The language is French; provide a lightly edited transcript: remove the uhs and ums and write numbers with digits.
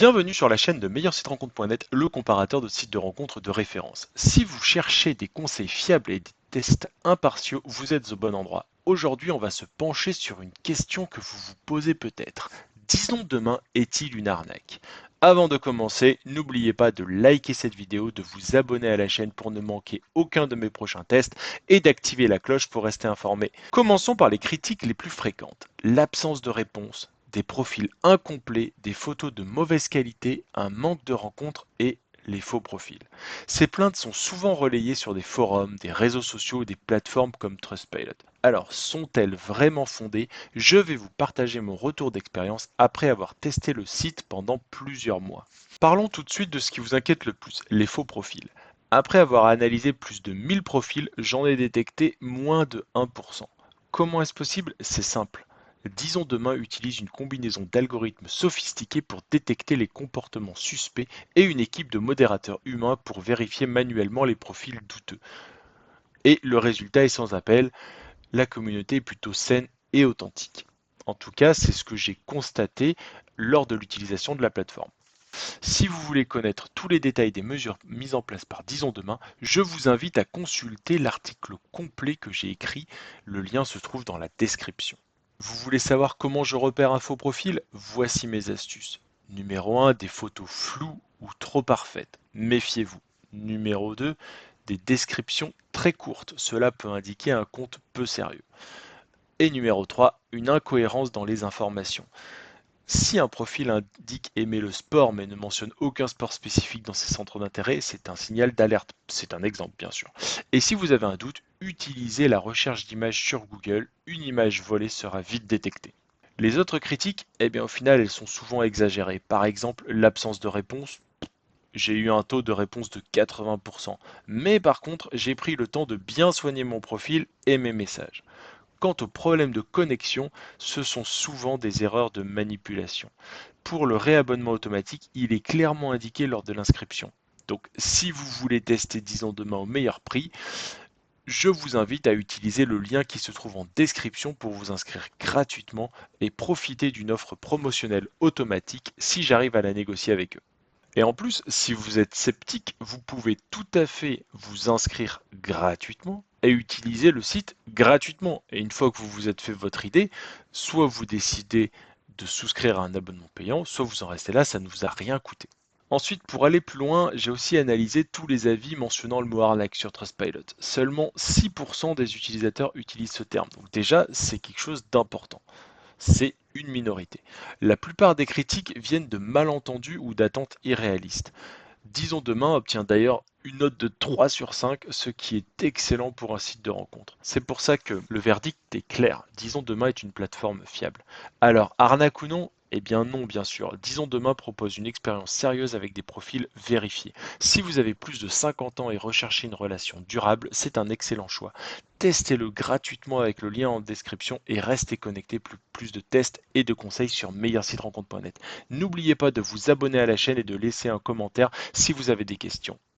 Bienvenue sur la chaîne de meilleursiterencontre.net, le comparateur de sites de rencontres de référence. Si vous cherchez des conseils fiables et des tests impartiaux, vous êtes au bon endroit. Aujourd'hui, on va se pencher sur une question que vous vous posez peut-être. Disons demain est-il une arnaque? Avant de commencer, n'oubliez pas de liker cette vidéo, de vous abonner à la chaîne pour ne manquer aucun de mes prochains tests et d'activer la cloche pour rester informé. Commençons par les critiques les plus fréquentes. L'absence de réponse, des profils incomplets, des photos de mauvaise qualité, un manque de rencontres et les faux profils. Ces plaintes sont souvent relayées sur des forums, des réseaux sociaux et des plateformes comme Trustpilot. Alors, sont-elles vraiment fondées? Je vais vous partager mon retour d'expérience après avoir testé le site pendant plusieurs mois. Parlons tout de suite de ce qui vous inquiète le plus, les faux profils. Après avoir analysé plus de 1000 profils, j'en ai détecté moins de 1%. Comment est-ce possible? C'est simple. Disons demain utilise une combinaison d'algorithmes sophistiqués pour détecter les comportements suspects et une équipe de modérateurs humains pour vérifier manuellement les profils douteux. Et le résultat est sans appel, la communauté est plutôt saine et authentique. En tout cas, c'est ce que j'ai constaté lors de l'utilisation de la plateforme. Si vous voulez connaître tous les détails des mesures mises en place par Disons Demain, je vous invite à consulter l'article complet que j'ai écrit. Le lien se trouve dans la description. Vous voulez savoir comment je repère un faux profil? Voici mes astuces. Numéro 1, des photos floues ou trop parfaites. Méfiez-vous. Numéro 2, des descriptions très courtes. Cela peut indiquer un compte peu sérieux. Et numéro 3, une incohérence dans les informations. Si un profil indique aimer le sport mais ne mentionne aucun sport spécifique dans ses centres d'intérêt, c'est un signal d'alerte. C'est un exemple bien sûr. Et si vous avez un doute, utilisez la recherche d'images sur Google. Une image volée sera vite détectée. Les autres critiques, eh bien au final, elles sont souvent exagérées. Par exemple, l'absence de réponse. J'ai eu un taux de réponse de 80%. Mais par contre, j'ai pris le temps de bien soigner mon profil et mes messages. Quant aux problèmes de connexion, ce sont souvent des erreurs de manipulation. Pour le réabonnement automatique, il est clairement indiqué lors de l'inscription. Donc si vous voulez tester Disons Demain au meilleur prix, je vous invite à utiliser le lien qui se trouve en description pour vous inscrire gratuitement et profiter d'une offre promotionnelle automatique si j'arrive à la négocier avec eux. Et en plus, si vous êtes sceptique, vous pouvez tout à fait vous inscrire gratuitement et utiliser le site gratuitement. Et une fois que vous vous êtes fait votre idée, soit vous décidez de souscrire à un abonnement payant, soit vous en restez là, ça ne vous a rien coûté. Ensuite, pour aller plus loin, j'ai aussi analysé tous les avis mentionnant le mot arnaque sur Trustpilot. Seulement 6% des utilisateurs utilisent ce terme. Donc déjà, c'est quelque chose d'important. C'est une minorité. La plupart des critiques viennent de malentendus ou d'attentes irréalistes. Disons Demain obtient d'ailleurs une note de 3 sur 5, ce qui est excellent pour un site de rencontre. C'est pour ça que le verdict est clair. Disons Demain est une plateforme fiable. Alors, arnaque ou non? Eh bien non, bien sûr. Disons Demain propose une expérience sérieuse avec des profils vérifiés. Si vous avez plus de 50 ans et recherchez une relation durable, c'est un excellent choix. Testez-le gratuitement avec le lien en description et restez connecté pour plus de tests et de conseils sur meilleursiterencontre.net. N'oubliez pas de vous abonner à la chaîne et de laisser un commentaire si vous avez des questions.